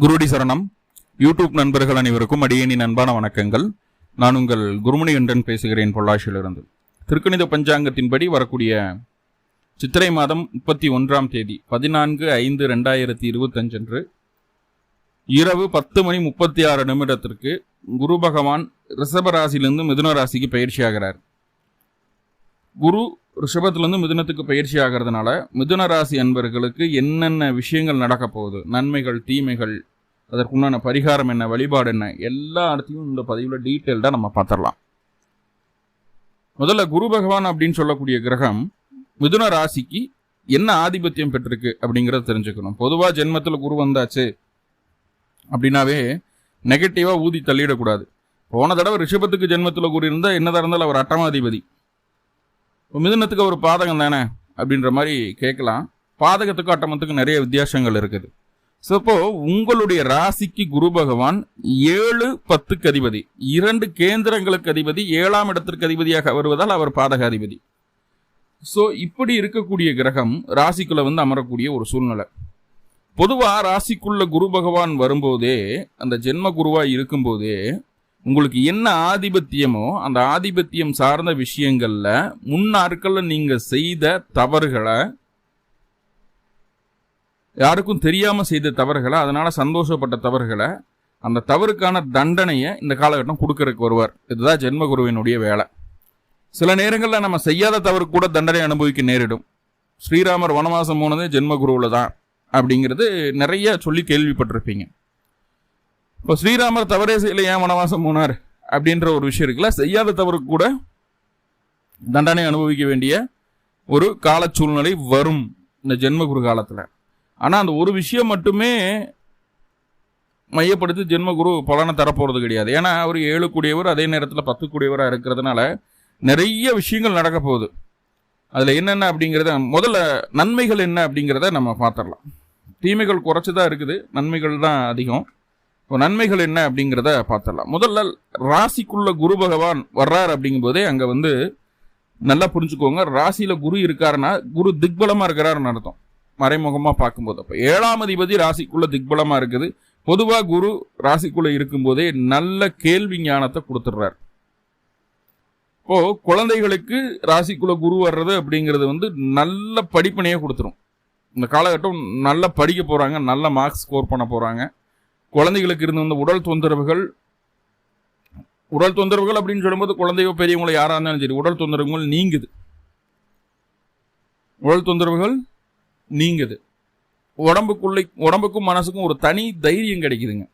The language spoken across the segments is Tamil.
குருடி சரணம். யூடியூப் நண்பர்கள் அனைவருக்கும் அடியேனின் அன்பான வணக்கங்கள். நான் உங்கள் குருமணி கண்டன் பேசுகிறேன், பொள்ளாச்சியிலிருந்து. திருக்கணித பஞ்சாங்கத்தின்படி வரக்கூடிய சித்திரை மாதம் 31ஆம் தேதி 14/5/2025 அன்று இரவு 10:36 குரு பகவான் ரிஷப ராசியிலிருந்து மிதுன ராசிக்கு பயிற்சி ஆகிறார். குரு ரிஷபத்திலிருந்து மிதுனத்துக்கு பயிற்சி ஆகிறதுனால மிதுன ராசி அன்பர்களுக்கு என்னென்ன விஷயங்கள் நடக்க போகுது, நன்மைகள் தீமைகள், அதற்குண்டான பரிகாரம் என்ன, வழிபாடு என்ன, எல்லா இடத்தையும் இந்த பதிவில் டீட்டெயில்டாக நம்ம பார்த்துடலாம். முதல்ல குரு பகவான் அப்படின்னு சொல்லக்கூடிய கிரகம் மிதுன ராசிக்கு என்ன ஆதிபத்தியம் பெற்றிருக்கு அப்படிங்கிறத தெரிஞ்சுக்கணும். பொதுவாக ஜென்மத்தில் குரு வந்தாச்சு அப்படின்னாவே நெகட்டிவாக ஊதி தள்ளிடக்கூடாது. போன தடவை ரிஷபத்துக்கு ஜென்மத்தில் குரு இருந்தால் என்னதான் இருந்தாலும் அவர் அட்டமாதிபதி. மிதுனத்துக்கு ஒரு பாதகம் தானே அப்படின்ற மாதிரி கேட்கலாம். பாதகத்துக்கும் அட்டமத்துக்கும் நிறைய வித்தியாசங்கள் இருக்குது. ஸோ இப்போ உங்களுடைய ராசிக்கு குரு பகவான் 7-10க்கு அதிபதி, 2 கேந்திரங்களுக்கு அதிபதி, 7ஆம் இடத்திற்கு அதிபதியாக வருவதால் அவர் பாதக அதிபதி. ஸோ இப்படி இருக்கக்கூடிய கிரகம் ராசிக்குள்ள அமரக்கூடிய ஒரு சூழ்நிலை. பொதுவாக ராசிக்குள்ள குரு பகவான் வரும்போதே, அந்த ஜென்ம குருவாய் இருக்கும்போதே உங்களுக்கு என்ன ஆதிபத்தியமோ அந்த ஆதிபத்தியம் சார்ந்த விஷயங்கள்ல முன்னாட்கள்ல நீங்க செய்த தவறுகளை, யாருக்கும் தெரியாம செய்த தவறுகளை, அதனால சந்தோஷப்பட்ட தவறுகளை, அந்த தவறுக்கான தண்டனையை இந்த காலகட்டம் கொடுக்கறதுக்கு வருவார். இதுதான் ஜென்ம குருவினுடைய வேலை. சில நேரங்களில் நம்ம செய்யாத தவறு கூட தண்டனை அனுபவிக்க நேரிடும். ஸ்ரீராமர் வனவாசம் போனதே ஜென்ம குருவில் தான் அப்படிங்கிறது நிறைய சொல்லி கேள்விப்பட்டிருப்பீங்க. இப்போ ஸ்ரீராமர் தவறே செய்யல, ஏன் வனவாசம் போனார் அப்படின்ற ஒரு விஷயம் இருக்குல்ல. செய்யாத தவறுக்கு கூட தண்டனை அனுபவிக்க வேண்டிய ஒரு கால சூழ்நிலை வரும் இந்த ஜென்மகுரு காலத்தில். ஆனால் அந்த ஒரு விஷயம் மட்டுமே மையப்படுத்தி ஜென்மகுரு பலனை தரப்போகிறது கிடையாது. ஏன்னா அவர் 7 கூடியவர், அதே நேரத்தில் 10 கூடியவராக இருக்கிறதுனால நிறைய விஷயங்கள் நடக்க போகுது. அதில் என்னென்ன அப்படிங்கிறத, முதல்ல நன்மைகள் என்ன அப்படிங்கிறத நம்ம பார்த்துடலாம். தீமைகள் குறைச்சி தான் இருக்குது, நன்மைகள் தான் அதிகம். இப்போ நன்மைகள் என்ன அப்படிங்கிறத பார்த்துடலாம். முதல்ல ராசிக்குள்ள குரு பகவான் வர்றார் அப்படிங்கும்போதே அங்கே நல்லா புரிஞ்சுக்கோங்க. ராசியில் குரு இருக்காருன்னா குரு திக்பலமாக இருக்கிறாருன்னு அர்த்தம், மறைமுகமாக பார்க்கும்போது. அப்போ 7ஆம் அதிபதி ராசிக்குள்ள திக்பலமாக இருக்குது. பொதுவாக குரு ராசிக்குள்ள இருக்கும்போதே நல்ல கேள்வி ஞானத்தை கொடுத்துட்றார். இப்போ குழந்தைகளுக்கு ராசிக்குள்ள குரு வர்றது அப்படிங்கிறது நல்ல படிப்பினையே கொடுத்துரும். இந்த காலகட்டம் நல்லா படிக்க போகிறாங்க, நல்ல மார்க்ஸ் ஸ்கோர் பண்ண போகிறாங்க. குழந்தைகளுக்கு இருந்த உடல் தொந்தரவுகள் அப்படின்னு சொல்லும்போது குழந்தையோ பெரியவங்களோ யாராக இருந்தாலும் சரி, உடல் தொந்தரவுகள் நீங்குது. உடம்புக்கும் மனசுக்கும் ஒரு தனி தைரியம் கிடைக்குதுங்க.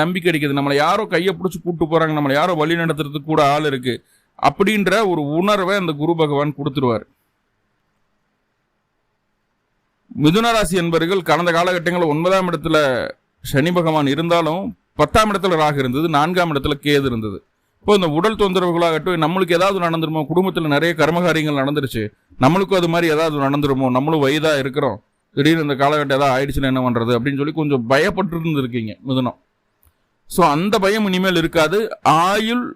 நம்பிக்கை கிடைக்குது. நம்மளை யாரோ கையை பிடிச்சி கூப்பிட்டு போறாங்க, நம்மளை யாரோ வழி நடத்துறதுக்கு கூட ஆள் இருக்கு அப்படின்ற ஒரு உணர்வை அந்த குரு பகவான் கொடுத்துருவார். மிதுன ராசி என்பவர்கள் கடந்த காலகட்டங்களில் 9ஆம் இடத்துல சனி பகவான் இருந்தாலும் 10ஆம் இடத்துல ராகு இருந்தது, 4ஆம் இடத்துல கேது இருந்தது. இப்போ இந்த உடல் தொந்தரவுகளாகட்டும், நம்மளுக்கு ஏதாவது நடந்துருமோ, குடும்பத்தில் நிறைய கர்மகாரியங்கள் நடந்துருச்சு, நம்மளுக்கும் அது மாதிரி ஏதாவது நடந்துருமோ, நம்மளும் வயதாக இருக்கிறோம், திடீர்னு இந்த காலகட்டம் ஏதாவது ஆயிடுச்சுன்னா என்ன பண்ணுறது அப்படின்னு சொல்லி கொஞ்சம் பயப்பட்டு இருந்திருக்கீங்க மிதுனம். ஸோ அந்த பயம் இனிமேல் இருக்காது. ஆயுள்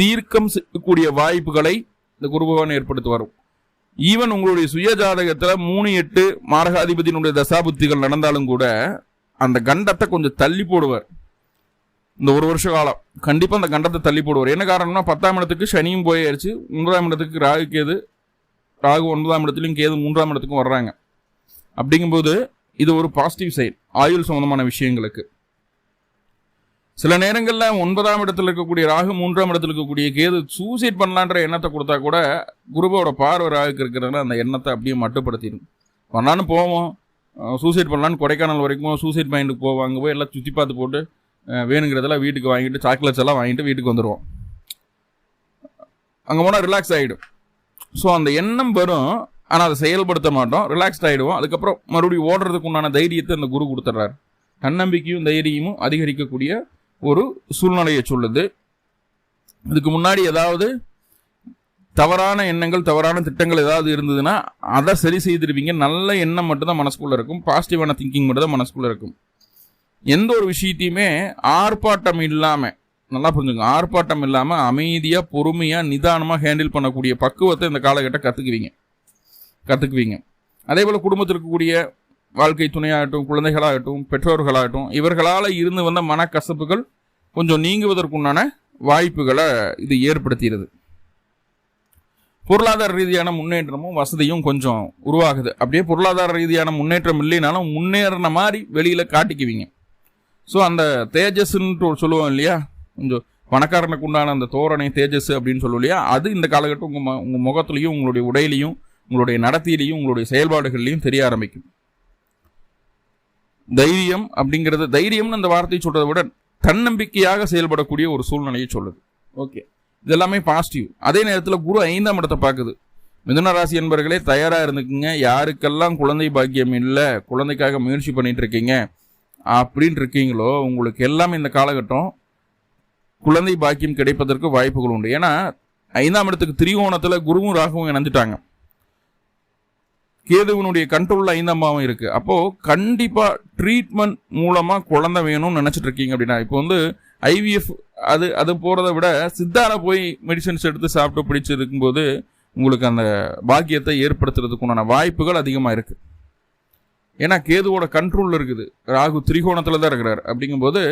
தீர்க்கம் செய்யக்கூடிய வாய்ப்புகளை இந்த குரு பகவான் ஏற்படுத்தி வரும். ஈவன் உங்களுடைய சுய ஜாதகத்தில் 3-8 மாரகாதிபதியினுடைய தசாபுத்திகள் நடந்தாலும் கூட அந்த கண்டத்தை கொஞ்சம் தள்ளி போடுவார். இந்த ஒரு வருஷ காலம் கண்டிப்பாக அந்த கண்டத்தை தள்ளி போடுவார். என்ன காரணம்னா 10ஆம் இடத்துக்கு சனியும் போயாச்சு, 9ஆம் இடத்துக்கு ராகு 9ஆம் இடத்துலையும் கேது 3ஆம் இடத்துக்கும் வர்றாங்க. அப்படிங்கும்போது இது ஒரு பாசிட்டிவ் சைட் ஆயுள் சம்பந்தமான விஷயங்களுக்கு. சில நேரங்களில் 9ஆம் இடத்துல இருக்கக்கூடிய ராகு, 3ஆம் இடத்துல இருக்கக்கூடிய கேது சூசைட் பண்ணலான்ற எண்ணத்தை கொடுத்தா கூட குருவோட பார்வை ராகுக்கு இருக்கிறதுனால அந்த எண்ணத்தை அப்படியே மட்டுப்படுத்திடும். பண்ணலான்னு போவோம், சூசைட் பண்ணலான்னு கொடைக்கானல் வரைக்கும் சூசைட் மைண்டுக்கு போவாங்க. போய் எல்லாம் சுற்றி பார்த்து போட்டு வேணுங்கிறதெல்லாம் வீட்டுக்கு வாங்கிட்டு, சாக்லேட்ஸ் எல்லாம் வாங்கிட்டு வீட்டுக்கு வந்துடுவோம். அங்கே போனால் ரிலாக்ஸ் ஆகிடும். ஸோ அந்த எண்ணம் வரும், ஆனால் அதை செயல்படுத்த மாட்டோம், ரிலாக்ஸ்ட் ஆகிடுவோம். அதுக்கப்புறம் மறுபடியும் ஓடுறதுக்கு உண்டான தைரியத்தை அந்த குரு கொடுத்துட்றாரு. தன்னம்பிக்கையும் தைரியமும் அதிகரிக்கக்கூடிய ஒரு சூழ்நிலையை சொல்லுது. இதுக்கு முன்னாடி ஏதாவது தவறான எண்ணங்கள், தவறான திட்டங்கள் ஏதாவது இருந்ததுன்னா அதை சரி செய்திருப்பீங்க. நல்ல எண்ணம் மட்டும்தான் மனசுக்குள்ள இருக்கும், பாசிட்டிவான திங்கிங் மட்டும் தான் மனசுக்குள்ள இருக்கும். எந்த ஒரு விஷயத்தையுமே ஆர்ப்பாட்டம் இல்லாமல், நல்லா புரிஞ்சுங்க, ஆர்ப்பாட்டம் இல்லாமல் அமைதியாக பொறுமையாக நிதானமாக ஹேண்டில் பண்ணக்கூடிய பக்குவத்தை இந்த காலகட்டம் கற்றுக்குவீங்க. அதே போல் குடும்பத்தில் இருக்கக்கூடிய வாழ்க்கை துணையாகட்டும், குழந்தைகளாகட்டும், பெற்றோர்களாகட்டும், இவர்களால் இருந்து வந்த மனக்கசப்புகள் கொஞ்சம் நீங்குவதற்குண்டான வாய்ப்புகளை இது ஏற்படுத்திடுது. பொருளாதார ரீதியான முன்னேற்றமும் வசதியும் கொஞ்சம் உருவாகுது. அப்படியே பொருளாதார ரீதியான முன்னேற்றம் இல்லைனாலும் முன்னேறின மாதிரி வெளியில் காட்டிக்குவீங்க. ஸோ அந்த தேஜஸ்ன்னு சொல்லுவோம் இல்லையா, கொஞ்சம் பணக்காரனுக்கு உண்டான அந்த தோரணை தேஜஸ் அப்படின்னு சொல்லுவோம் இல்லையா, அது இந்த காலகட்டம் உங்கள் முகத்துலையும் உங்களுடைய உடையிலையும் உங்களுடைய நடத்தையிலையும் உங்களுடைய செயல்பாடுகள்லையும் தெரிய ஆரம்பிக்கும். தைரியம் அப்படிங்கிறது, தைரியம்னு அந்த வார்த்தையை சொல்றதை விட தன்னம்பிக்கையாக செயல்படக்கூடிய ஒரு சூழ்நிலையை சொல்லுது. ஓகே, இதெல்லாமே பாசிட்டிவ். அதே நேரத்தில் குரு 5ஆம் இடத்தை பார்க்குது. மிதுன ராசி என்பவர்களே தயாராக இருந்துக்குங்க. யாருக்கெல்லாம் குழந்தை பாக்கியம் இல்லை, குழந்தைக்காக முயற்சி பண்ணிட்டு இருக்கீங்க அப்படின்னு இருக்கீங்களோ, உங்களுக்கு எல்லாமே இந்த காலகட்டம் குழந்தை பாக்கியம் கிடைப்பதற்கு வாய்ப்புகள் உண்டு. ஏன்னா 5ஆம் இடத்துக்கு திரிகோணத்தில் குருவும் ராகுவும் இணைஞ்சிட்டாங்க. கேதுவனுடைய கண்ட்ரோலில் 5ஆம் பாவம் இருக்கு. அப்போ கண்டிப்பா ட்ரீட்மெண்ட் மூலமா குழந்தை வேணும்னு நினைச்சிட்டு இருக்கீங்க அப்படின்னா, இப்போ IVF அது போறதை விட சித்தார போய் மெடிசன்ஸ் எடுத்து சாப்பிட்டு பிடிச்சி இருக்கும்போது உங்களுக்கு அந்த பாக்கியத்தை ஏற்படுத்துறதுக்குண்டான வாய்ப்புகள் அதிகமாக இருக்கு. ஏன்னா கேதுவோட கண்ட்ரோல் இருக்குது, ராகு திரிகோணத்துல தான் இருக்கிறார். அப்படிங்கும்போது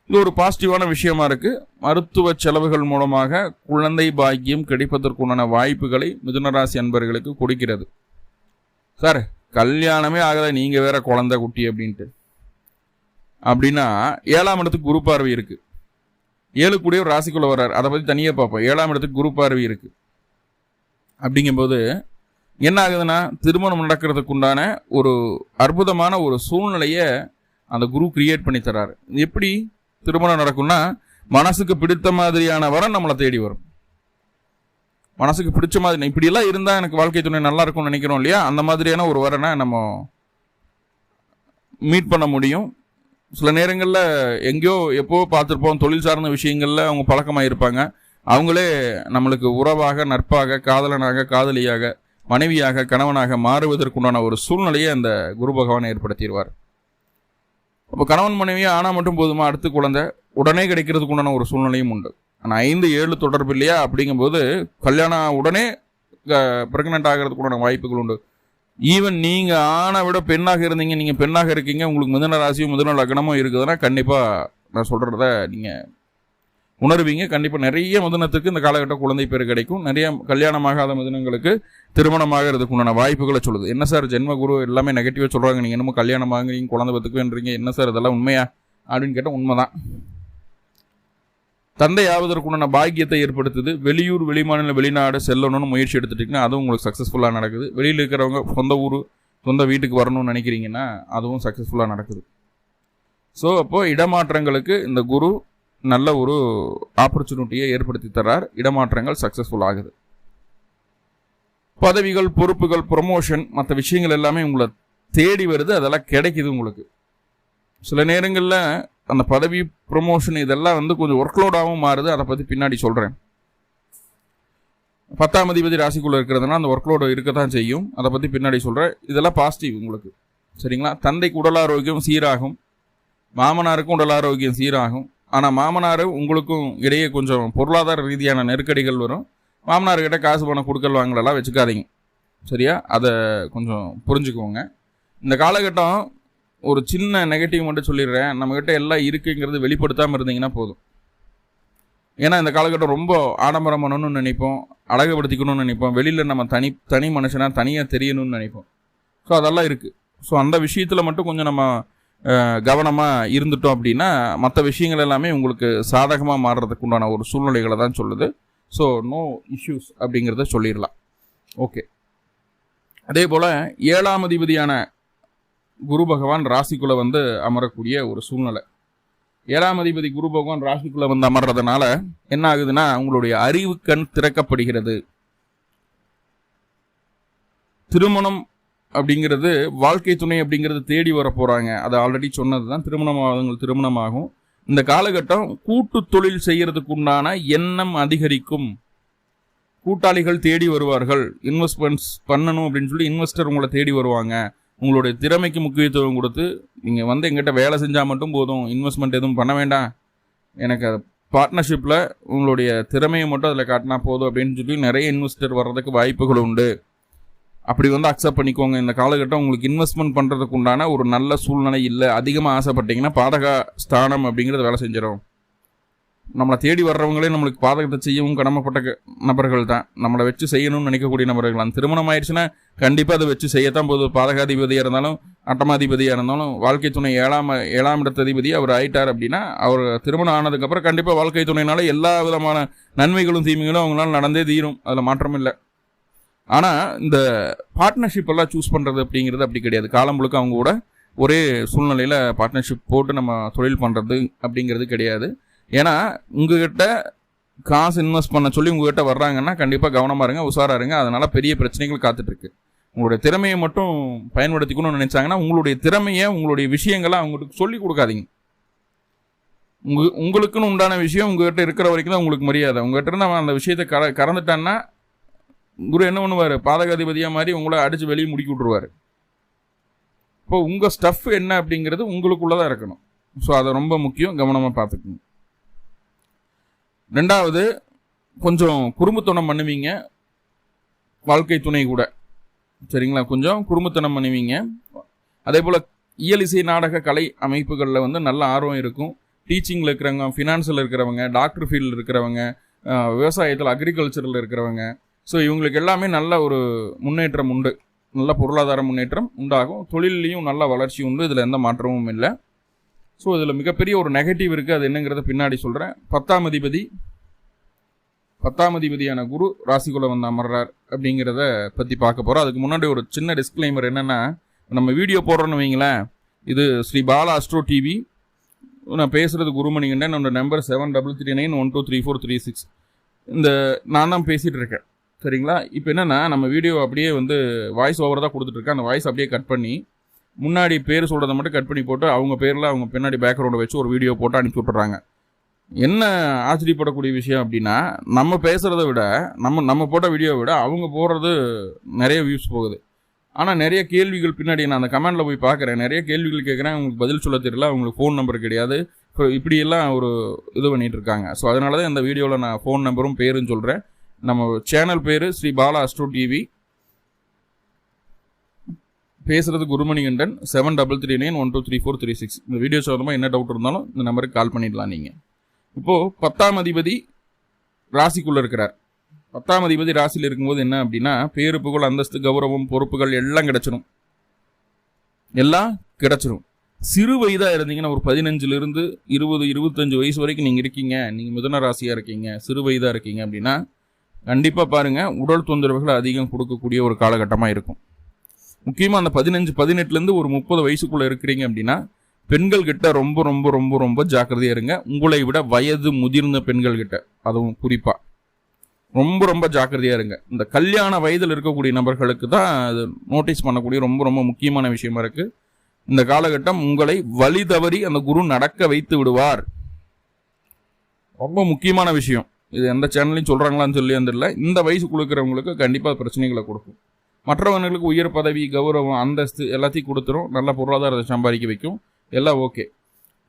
இது ஒரு பாசிட்டிவான விஷயமா இருக்கு. மருத்துவ செலவுகள் மூலமாக குழந்தை பாக்கியம் கிடைப்பதற்குண்டான வாய்ப்புகளை மிதுனராசி அன்பர்களுக்கு கொடுக்கிறது. சார் கல்யாணமே ஆகலை, நீங்க வேற குழந்தை குட்டி அப்படின்ட்டு அப்படின்னா 7ஆம் இடத்துக்கு குரு பார்வை இருக்கு. 7 கூடிய ஒரு ராசிக்குள்ள வர்றாரு, அதை பத்தி தனியாக பார்ப்போம். 7ஆம் இடத்துக்கு குரு பார்வை இருக்கு. அப்படிங்கும்போது என்ன ஆகுதுன்னா, திருமணம் நடக்கிறதுக்கு உண்டான ஒரு அற்புதமான ஒரு சூழ்நிலையை அந்த குரு கிரியேட் பண்ணி தர்றாரு. எப்படி திருமணம் நடக்கும்னா, மனசுக்கு பிடித்த மாதிரியான வரம் நம்மளை தேடி வரும். மனசுக்கு பிடிச்ச மாதிரி இப்படியெல்லாம் இருந்தால் எனக்கு வாழ்க்கை துணை நல்லா இருக்கும்னு நினைக்கிறோம் இல்லையா, அந்த மாதிரியான ஒரு வரனை நம்ம மீட் பண்ண முடியும். சில நேரங்களில் எங்கேயோ எப்போ பார்த்துருப்போம், தொழில் சார்ந்த விஷயங்களில் அவங்க பழக்கமாக இருப்பாங்க. அவங்களே நம்மளுக்கு உறவாக, நட்பாக, காதலனாக, காதலியாக, மனைவியாக, கணவனாக மாறுவதற்குண்டான ஒரு சூழ்நிலையை அந்த குரு பகவான் ஏற்படுத்திடுவார். அப்போ கணவன் மனைவியாக ஆனால் மட்டும் போதுமா, அடுத்து குழந்தை உடனே கிடைக்கிறதுக்குண்டான ஒரு சூழ்நிலையும் உண்டு. ஆனால் 5-7 தொடர்பு இல்லையா, அப்படிங்கும்போது கல்யாணம் உடனே ப்ரெக்னென்ட் ஆகிறதுக்குண்டான வாய்ப்புகள் உண்டு. ஈவன் நீங்கள் ஆணை விட பெண்ணாக இருந்தீங்க, நீங்கள் பெண்ணாக இருக்கீங்க, உங்களுக்கு மிதுன ராசியும் மிதுன லக்னமும் இருக்குதுன்னா கண்டிப்பாக நான் சொல்கிறத நீங்கள் உணர்வீங்க. கண்டிப்பாக நிறைய மிதுனத்துக்கு இந்த காலகட்டம் குழந்தை பேர் கிடைக்கும். நிறைய கல்யாணமாகாத மிதுனங்களுக்கு திருமணமாகிறதுக்கு உண்டான வாய்ப்புகளை சொல்லுது. என்ன சார் ஜென்ம குரு எல்லாமே நெகட்டிவாக சொல்கிறாங்க, நீங்கள் என்னமோ கல்யாணமாகறீங்க குழந்தை பத்துக்குன்றீங்க, என்ன சார் இதெல்லாம் உண்மையா அப்படின்னு கேட்டால் உண்மைதான். தந்தை ஆவதற்குண்டான பாக்கியத்தை ஏற்படுத்துது. வெளியூர், வெளிமாநில, வெளிநாடு செல்லணும்னு முயற்சி எடுத்துட்டிங்கன்னா அதுவும் உங்களுக்கு சக்ஸஸ்ஃபுல்லாக நடக்குது. வெளியில் இருக்கிறவங்க சொந்த ஊர், சொந்த வீட்டுக்கு வரணும்னு நினைக்கிறீங்கன்னா அதுவும் சக்ஸஸ்ஃபுல்லாக நடக்குது. ஸோ அப்போது இடமாற்றங்களுக்கு இந்த குரு நல்ல ஒரு ஆப்பர்ச்சுனிட்டியை ஏற்படுத்தி தர்றார். இடமாற்றங்கள் சக்ஸஸ்ஃபுல் ஆகுது. பதவிகள், பொறுப்புகள், ப்ரொமோஷன், மற்ற விஷயங்கள் எல்லாமே உங்களை தேடி வருது, அதெல்லாம் கிடைக்குது உங்களுக்கு. சில நேரங்களில் அந்த பதவி, ப்ரொமோஷன் இதெல்லாம் கொஞ்சம் ஒர்க்லோடாகவும் மாறுது. அதை பற்றி பின்னாடி சொல்கிறேன். 10ஆம் அதிபதி ராசிக்குள்ளே இருக்கிறதுனா அந்த ஒர்க்லோடு இருக்க தான் செய்யும். அதை பற்றி பின்னாடி சொல்கிறேன். இதெல்லாம் பாசிட்டிவ் உங்களுக்கு, சரிங்களா. தந்தைக்கு உடல் ஆரோக்கியம் சீராகும், மாமனாருக்கும் உடல் ஆரோக்கியம் சீராகும். ஆனால் மாமனார் உங்களுக்கும் இடையே கொஞ்சம் பொருளாதார ரீதியான நெருக்கடிகள் வரும். மாமனார்கிட்ட காசு பணம் கொடுக்கல் வாங்கலாம் வச்சுக்காதீங்க, சரியா. அதை கொஞ்சம் புரிஞ்சுக்குவோங்க. இந்த காலகட்டம் ஒரு சின்ன நெகட்டிவ் மட்டும் சொல்லிடுறேன், நம்மக்கிட்ட எல்லாம் இருக்குங்கிறது வெளிப்படுத்தாமல் இருந்தீங்கன்னா போதும். ஏன்னா இந்த காலகட்டம் ரொம்ப ஆடம்பரம் பண்ணணும்னு நினைப்போம், அழகுபடுத்திக்கணும்னு நினைப்போம், வெளியில் நம்ம தனி மனுஷனாக தனியாக தெரியணும்னு நினைப்போம். ஸோ அதெல்லாம் இருக்குது. ஸோ அந்த விஷயத்தில் மட்டும் கொஞ்சம் நம்ம கவனமாக இருந்துட்டோம் அப்படின்னா மற்ற விஷயங்கள் எல்லாமே உங்களுக்கு சாதகமாக மாறுறதுக்கு உண்டான ஒரு சூழ்நிலைகளை தான் சொல்லுது. ஸோ நோ இஷ்யூஸ் அப்படிங்கிறத சொல்லிடலாம். ஓகே, அதே போல் 7ஆம் அதிபதியான குரு பகவான் ராசிக்குள்ளே அமரக்கூடிய ஒரு சூழ்நிலை. 7ஆம் அதிபதி குரு பகவான் ராசிக்குள்ளே அமர்றதுனால என்ன ஆகுதுன்னா, உங்களுடைய அறிவு கண் திறக்கப்படுகிறது. திருமணம் அப்படிங்கிறது, வாழ்க்கை துணை அப்படிங்கிறது தேடி வர போகிறாங்க. அது ஆல்ரெடி சொன்னது தான். திருமணமாகும். இந்த காலகட்டம் கூட்டு தொழில் செய்கிறதுக்கு உண்டான எண்ணம் அதிகரிக்கும். கூட்டாளிகள் தேடி வருவார்கள். இன்வெஸ்ட்மெண்ட்ஸ் பண்ணணும் அப்படின்னு சொல்லி இன்வெஸ்டர் உங்களை தேடி வருவாங்க. உங்களுடைய திறமைக்கு முக்கியத்துவம் கொடுத்து நீங்கள் எங்கிட்ட வேலை செஞ்சால் மட்டும் போதும், இன்வெஸ்ட்மெண்ட் எதுவும் பண்ண வேண்டாம், எனக்கு பார்ட்னர்ஷிப்பில் உங்களுடைய திறமையை மட்டும் அதில் காட்டினா போதும் அப்படின்னு சொல்லி நிறைய இன்வெஸ்டர் வர்றதுக்கு வாய்ப்புகள் உண்டு அப்படி வந்து அக்செப்ட் பண்ணிக்கோங்க. இந்த காலகட்டம் உங்களுக்கு இன்வெஸ்ட்மெண்ட் பண்ணுறதுக்கு உண்டான ஒரு நல்ல சூழ்நிலை இல்லை. அதிகமாக ஆசைப்பட்டீங்கன்னா பாதக ஸ்தானம் அப்படிங்கிறது வேலை செஞ்சிடும். நம்மளை தேடி வர்றவங்களே நம்மளுக்கு பாதகத்தை செய்யவும் கடமைப்பட்ட நபர்கள் தான். நம்மளை வச்சு செய்யணும்னு நினைக்கக்கூடிய நபர்கள். அந்த திருமணம் ஆயிடுச்சுன்னா கண்டிப்பாக அதை வச்சு செய்யத்தான் போது. பாதகாதிபதியாக இருந்தாலும் அட்டமாதிபதியாக இருந்தாலும் வாழ்க்கை துணை ஏழாம் இடத்ததிபதி அவர் ஆயிட்டார் அப்படின்னா அவர் திருமணம் ஆனதுக்கப்புறம் கண்டிப்பாக வாழ்க்கை துணையினால எல்லா விதமான நன்மைகளும் தீமைகளும் அவங்களால நடந்தே தீரும். அதில் மாற்றம் இல்லை. ஆனால் இந்த பார்ட்னர்ஷிப் எல்லாம் சூஸ் பண்ணுறது அப்படிங்கிறது அப்படி கிடையாது. காலம் முழுக்க அவங்க கூட ஒரே சூழ்நிலையில் பார்ட்னர்ஷிப் போட்டு நம்ம தொழில் பண்ணுறது அப்படிங்கிறது கிடையாது. ஏன்னா உங்ககிட்ட காசு இன்வெஸ்ட் பண்ண சொல்லி உங்ககிட்ட வர்றாங்கன்னா கண்டிப்பாக கவனமாக இருங்க, உஷாராக இருங்க. அதனால் பெரிய பிரச்சனைகள் காத்துட்ருக்கு. உங்களுடைய திறமையை மட்டும் பயன்படுத்திக்கணும்னு நினச்சாங்கன்னா உங்களுடைய திறமையை உங்களுடைய விஷயங்களை அவங்களுக்கு சொல்லி கொடுக்காதீங்க. உங்களுக்குன்னு உண்டான விஷயம் உங்ககிட்ட இருக்கிற வரைக்கும் தான் உங்களுக்கு மரியாதை. உங்ககிட்ட இருந்து அவன் அந்த விஷயத்தை கறந்துட்டான்னா குரு என்ன பண்ணுவார், பாதகாதிபதியாக மாதிரி உங்களை அடித்து வெளியே முடுக்கி விட்ருவார். இப்போ உங்கள் ஸ்டஃப் என்ன அப்படிங்கிறது உங்களுக்குள்ளதான் இருக்கணும். ஸோ அதை ரொம்ப முக்கியம், கவனமாக பார்த்துக்கணும். ரெண்டாவது, கொஞ்சம் குறும்புத்தனம் பண்ணுவீங்க வாழ்க்கை துணை கூட, சரிங்களா? கொஞ்சம் குறும்புத்தனம் பண்ணுவீங்க. அதே போல் இயல் இசை நாடக கலை அமைப்புகளில் வந்து நல்ல ஆர்வம் இருக்கும். டீச்சிங்கில் இருக்கிறவங்க, ஃபினான்ஸில் இருக்கிறவங்க, டாக்டர் ஃபீல்டில் இருக்கிறவங்க, விவசாயத்தில் அக்ரிகல்ச்சரில் இருக்கிறவங்க, ஸோ இவங்களுக்கு எல்லாமே நல்ல ஒரு முன்னேற்றம் உண்டு. நல்ல பொருளாதார முன்னேற்றம் உண்டாகும். தொழிலையும் நல்ல வளர்ச்சி உண்டு. இதில் எந்த மாற்றமும் இல்லை. ஸோ இதில் மிகப்பெரிய ஒரு நெகட்டிவ் இருக்குது. அது என்னங்கிறத பின்னாடி சொல்கிறேன். 10ஆம் அதிபதியான குரு ராசிக்குள்ளே வந்து அமர்றார் அப்படிங்கிறத பற்றி பார்க்க போகிறோம். அதுக்கு முன்னாடி ஒரு சின்ன டிஸ்க்ளைமர் என்னென்னா, நம்ம வீடியோ போடுறோன்னு வைங்களேன், இது ஸ்ரீ பாலா அஸ்ட்ரோ டிவி. நான் பேசுகிறது குருமணிகண்டன். என்னோட நம்பர் 7339123436. இந்த நான் தான் பேசிகிட்டு இருக்கேன், சரிங்களா? இப்போ என்னென்னா, நம்ம வீடியோ அப்படியே வந்து வாய்ஸ் ஓவர் தான் கொடுத்துட்ருக்கேன். அந்த வாய்ஸ் அப்படியே கட் பண்ணி முன்னாடி பேர் சொல்கிறத மட்டும் கட் பண்ணி போட்டு அவங்க பேரில் அவங்க பின்னாடி பேக்ரவுண்டை வச்சு ஒரு வீடியோ போட்டு அனுப்பி விட்டுறாங்க. என்ன ஆச்சரியப்படக்கூடிய விஷயம் அப்படின்னா, நம்ம பேசுகிறத விட நம்ம போட்ட வீடியோவை விட அவங்க போடுறது நிறைய வியூஸ் போகுது. ஆனால் நிறைய கேள்விகள் பின்னாடி நான் அந்த கமெண்டில் போய் பார்க்குறேன். நிறைய கேள்விகள் கேட்குறேன், அவங்களுக்கு பதில் சொல்ல தெரியல, அவங்களுக்கு ஃபோன் நம்பர் கிடையாது. இப்போ இப்படியெல்லாம் ஒரு இது பண்ணிகிட்டு இருக்காங்க. ஸோ அதனால தான் இந்த வீடியோவில் நான் ஃபோன் நம்பரும் பேருன்னு சொல்கிறேன். நம்ம சேனல் பேர் ஸ்ரீ பாலா அஸ்ட்ரோ டிவி. பேசுகிறது குருமணிகண்டன். 7339123436. இந்த வீடியோ சம்பந்தமாக என்ன டவுட் இருந்தாலும் இந்த நம்பருக்கு கால் பண்ணிடலாம் நீங்கள். இப்போது 10ஆம் அதிபதி ராசிக்குள்ளே இருக்கிறார். 10ஆம் அதிபதி ராசியில் இருக்கும்போது என்ன அப்படின்னா, பேரு புகழ் அந்தஸ்து கௌரவம் பொறுப்புகள் எல்லாம் கிடைச்சிரும். சிறு வயதாக இருந்தீங்கன்னா, ஒரு 15லிருந்து 20-25 வயசு வரைக்கும் நீங்கள் இருக்கீங்க, நீங்கள் மிதுன ராசியாக இருக்கீங்க, சிறு வயதாக இருக்கீங்க அப்படின்னா கண்டிப்பாக பாருங்கள், உடல் தொந்தரவுகள் அதிகம் கொடுக்கக்கூடிய ஒரு காலகட்டமாக இருக்கும். முக்கியமாக அந்த 15-18லேருந்து ஒரு 30 வயசுக்குள்ளே இருக்கிறீங்க அப்படின்னா பெண்கள் கிட்ட ரொம்ப ரொம்ப ரொம்ப ரொம்ப ஜாக்கிரதையாக இருங்க. உங்களை விட வயது முதிர்ந்த பெண்கள் கிட்ட, அதுவும் குறிப்பாக ரொம்ப ரொம்ப ஜாக்கிரதையாக இருங்க. இந்த கல்யாண வயதில் இருக்கக்கூடிய நபர்களுக்கு தான் அது நோட்டீஸ் பண்ணக்கூடிய ரொம்ப ரொம்ப முக்கியமான விஷயமா இருக்குது. இந்த காலகட்டம் உங்களை வழி தவறி அந்த குரு நடக்க வைத்து விடுவார். ரொம்ப முக்கியமான விஷயம். இது எந்த சேனல்லையும் சொல்கிறாங்களான்னு சொல்லி வந்துடல. இந்த வயசு கொடுக்குறவங்களுக்கு கண்டிப்பாக பிரச்சனைகளை கொடுக்கும். மற்றவங்களுக்கு உயர் பதவி, கௌரவம், அந்தஸ்து எல்லாத்தையும் கொடுத்துரும். நல்ல பொருளாதாரத்தை சம்பாதிக்க வைக்கும். எல்லாம் ஓகே.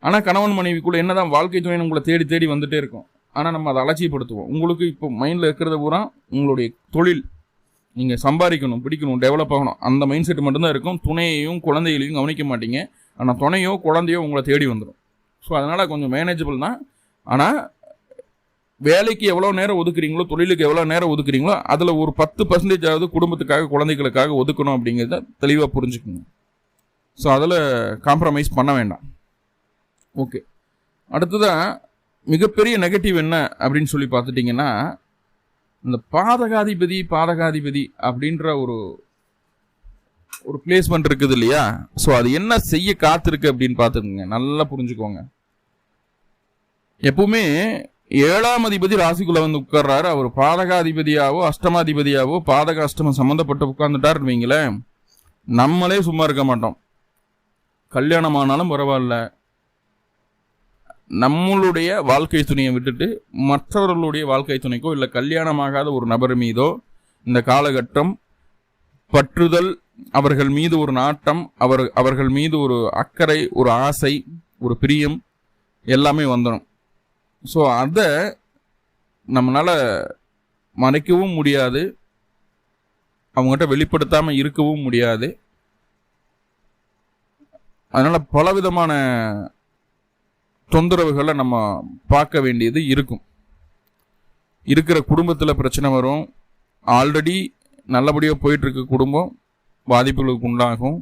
ஆனால் கணவன் மனைவிக்குள்ளே என்ன தான் வாழ்க்கை துணை உங்களை தேடி தேடி வந்துகிட்டே இருக்கும். ஆனால் நம்ம அதை அலட்சியப்படுத்துவோம். உங்களுக்கு இப்போ மைண்டில் இருக்கிறத பூரா உங்களுடைய தொழில், நீங்கள் சம்பாதிக்கணும், பிடிக்கணும், டெவலப் ஆகணும், அந்த மைண்ட் செட் மட்டும்தான் இருக்கும். துணையையும் குழந்தைகளையும் கவனிக்க மாட்டீங்க. ஆனால் துணையோ குழந்தையோ உங்களை தேடி வந்துடும். ஸோ அதனால் கொஞ்சம் மேனேஜபிள் தான். ஆனால் வேலைக்கு எவ்வளோ நேரம் ஒதுக்குறீங்களோ, தொழிலுக்கு எவ்வளோ நேரம் ஒதுக்குறீங்களோ அதில் ஒரு 10% குடும்பத்துக்காக, குழந்தைகளுக்காக ஒதுக்கணும் அப்படிங்கிறத தெளிவாக புரிஞ்சுக்கணும். ஸோ அதில் காம்ப்ரமைஸ் பண்ண வேண்டாம். ஓகே. அடுத்ததான் மிகப்பெரிய நெகட்டிவ் என்ன அப்படின்னு சொல்லி பார்த்துட்டிங்கன்னா, இந்த பாதகாதிபதி அப்படின்ற ஒரு பிளேஸ்மெண்ட் இருக்குது இல்லையா? ஸோ அது என்ன செய்ய காத்திருக்கு அப்படின்னு பார்த்துக்கோங்க, நல்லா புரிஞ்சுக்கோங்க. எப்பவுமே 7ஆம் அதிபதி ராசிக்குள்ள வந்து உட்கார்றாரு. அவர் பாதகாதிபதியாவோ அஷ்டமாதிபதியாவோ பாதக அஷ்டமம் சம்மந்தப்பட்டு உட்கார்ந்துட்டாருன்னு வைங்களேன், நம்மளே சும்மா இருக்க மாட்டோம். கல்யாணமானாலும் பரவாயில்ல, நம்மளுடைய வாழ்க்கை துணையை விட்டுட்டு மற்றவர்களுடைய வாழ்க்கை துணைக்கோ இல்லை கல்யாணமாகாத ஒரு நபர் மீதோ இந்த காலகட்டம் பற்றுதல், அவர்கள் மீது ஒரு நாட்டம், அவர்கள் மீது ஒரு அக்கறை, ஒரு ஆசை, ஒரு பிரியம் எல்லாமே வந்துடும். ஸோ அதை நம்மளால் மறைக்கவும் முடியாது. அவங்ககிட்ட வெளிப்படுத்தாமல் இருக்கவும் முடியாது. அதனால் பலவிதமான தொந்தரவுகளை நம்ம பார்க்க வேண்டியது இருக்கும். இருக்கிற குடும்பத்தில் பிரச்சனை வரும். ஆல்ரெடி நல்லபடியாக போயிட்டுருக்க குடும்பம் பாதிப்புகளுக்கு உண்டாகும்.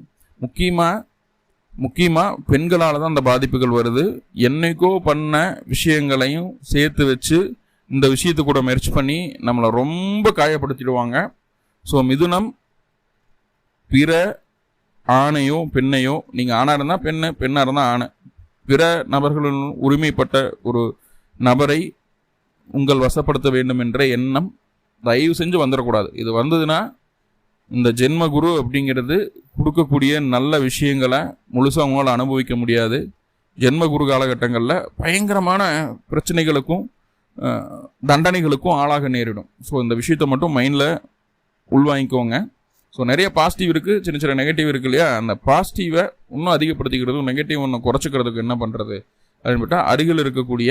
முக்கியமாக பெண்களால் தான் அந்த பாதிப்புகள் வருது. என்னைக்கோ பண்ண விஷயங்களையும் சேர்த்து வச்சு இந்த விஷயத்தை கூட முயற்சி பண்ணி நம்மளை ரொம்ப காயப்படுத்திடுவாங்க. ஸோ மிதுனம் பிற ஆணையோ பெண்ணையோ, நீங்கள் ஆணாக இருந்தால் பெண்ணு, பெண்ணாக இருந்தால் ஆணை, பிற நபர்களின் உரிமைப்பட்ட ஒரு நபரை உங்கள் வசப்படுத்த வேண்டும் என்ற எண்ணம் தயவு செஞ்சு வந்துடக்கூடாது. இது வந்ததுன்னா இந்த ஜென்ம குரு அப்படிங்கிறது கொடுக்கக்கூடிய நல்ல விஷயங்களை முழுசாக அவங்களால் அனுபவிக்க முடியாது. ஜென்ம குரு காலகட்டங்களில் பயங்கரமான பிரச்சனைகளுக்கும் தண்டனைகளுக்கும் ஆளாக நேரிடும். ஸோ இந்த விஷயத்தை மட்டும் மைண்டில் உள்வாங்கிக்கோங்க. ஸோ நிறைய பாசிட்டிவ் இருக்குது, சின்ன சின்ன நெகட்டிவ் இருக்குது இல்லையா? அந்த பாசிட்டிவை இன்னும் அதிகப்படுத்திக்கிறதும் நெகட்டிவ் ஒன்று குறைச்சிக்கிறதுக்கு என்ன பண்ணுறது அப்படின்னு பார்த்தா, அருகில் இருக்கக்கூடிய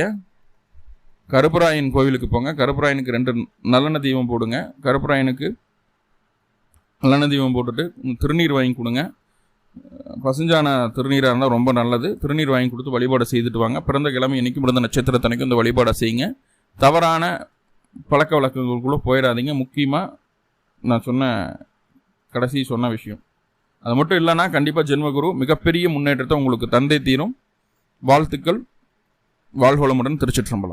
கருப்பராயன் கோவிலுக்கு போங்க. கருப்பராயனுக்கு 2 நல்லெண்ணெய் தீபம் போடுங்க. கருப்பராயனுக்கு நல்லெண்ணெய் தீபம் போட்டுட்டு திருநீர் வாங்கி கொடுங்க. பசுஞ்சான திருநீராக இருந்தால் ரொம்ப நல்லது. திருநீர் வாங்கி கொடுத்து வழிபாடு செய்துட்டு வாங்க. பிறந்த கிழமை இன்னைக்கு பிறந்த நட்சத்திரத்தனைக்கும் இந்த வழிபாடை செய்யுங்க. தவறான பழக்க வழக்கங்களுக்குள்ளே போயிடாதீங்க. முக்கியமாக நான் சொன்ன விஷயம் அது மட்டும் இல்லைன்னா கண்டிப்பாக ஜென்மகுரு மிகப்பெரிய முன்னேற்றத்தை உங்களுக்கு தந்தை தீரும். வாழ்த்துக்கள். வாழ்வளமுடன். திருச்சிற்றம்பலம்.